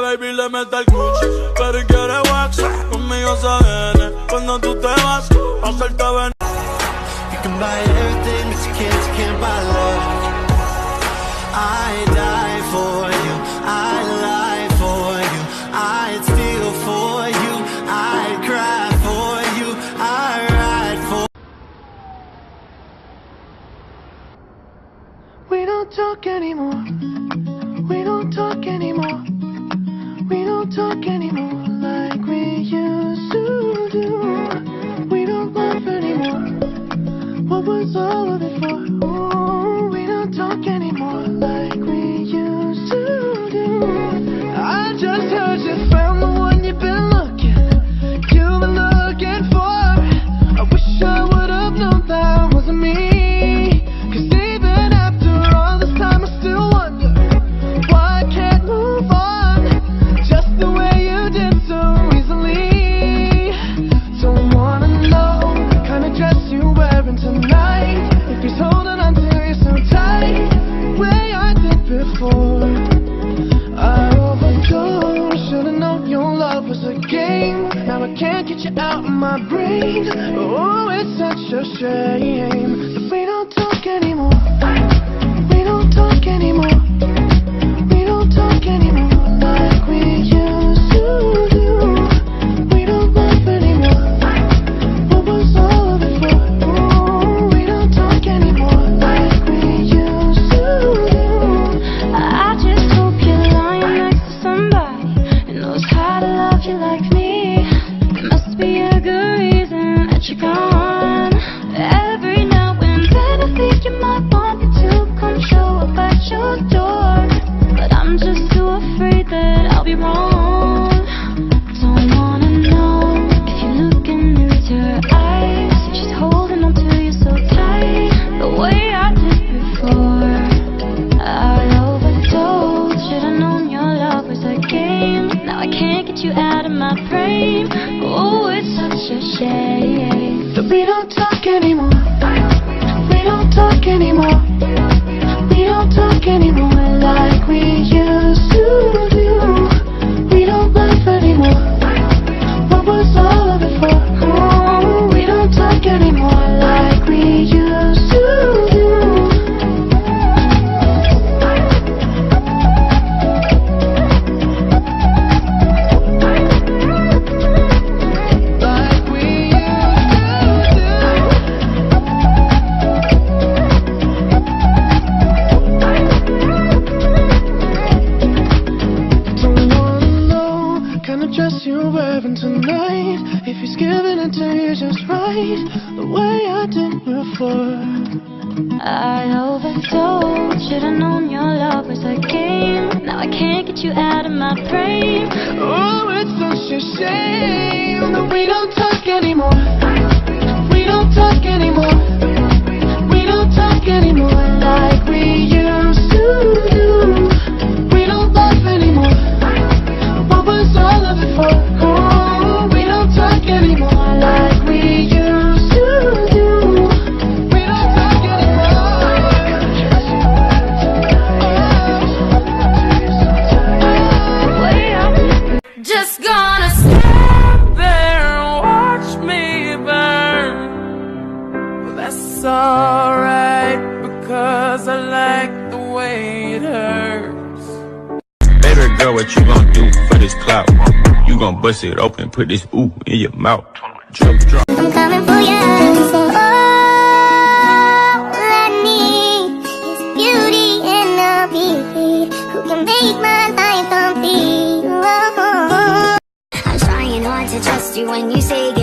Baby le mete el cuchi, pero quiere wax. Conmigo se viene cuando tú te vas a hacerte venir. You can buy everything that you can't buy love. I die for you, I lie for you, I'd steal for you, I'd cry for you, I'd ride for. We don't talk anymore. We don't talk anymore. We don't talk anymore like we used to do. We don't laugh anymore. What was all of it for? Ooh, we don't talk anymore like we used to do. I just heard you found the one you've been looking for. I wish I would have known that wasn't me. 'Cause even after all this time I still wonder why I can't move on just the way you did so easily. Don't wanna know the kind of dress you're wearing tonight, if he's holding on to you so tight, the way I did before. I overdosed, should've known your love was a game. Now I can't get you out of my brain. Oh, it's such a shame that we don't talk anymore. We don't talk anymore. We don't talk anymore like we used to do. We don't laugh anymore. What was all of it for? Ooh, we don't talk anymore like we used to do. I just hope you're lying next to somebody who knows how to love you like me. There must be a good reason that you're gone. Every now and then I think you might want me to come show up at your door, but I'm just too afraid that I'll be wrong. Don't wanna know if you're looking into her eyes, she's holding on to you so tight, the way I did before. I overdosed, should've known your love was a game. Now I can't get you out of my brain. Oh, it's such a shame that we don't talk anymore. We don't talk anymore. We don't talk anymore like we used to do. We don't laugh anymore. What was all of it for? Oh, we don't talk anymore like we used to do. Tonight, if he's giving it to you just right, the way I did before. I overdosed, should've known your love was a game. Now I can't get you out of my brain. Oh, it's such a shame that we don't talk anymore. We don't talk anymore. We don't talk anymore like we used to do. We don't laugh anymore. What was all of it for? Talk anymore like we used to do. We don't talk anymore. Just gonna stand there and watch me burn. Well, that's alright, because I like the way it hurts. Baby girl, what you gon' do for this clout? You gon' bust it open, put this ooh in your mouth. Drop, drop. I'm coming for you. All I need is beauty and a beat who can make my life complete. Oh, I'm trying hard to trust you when you say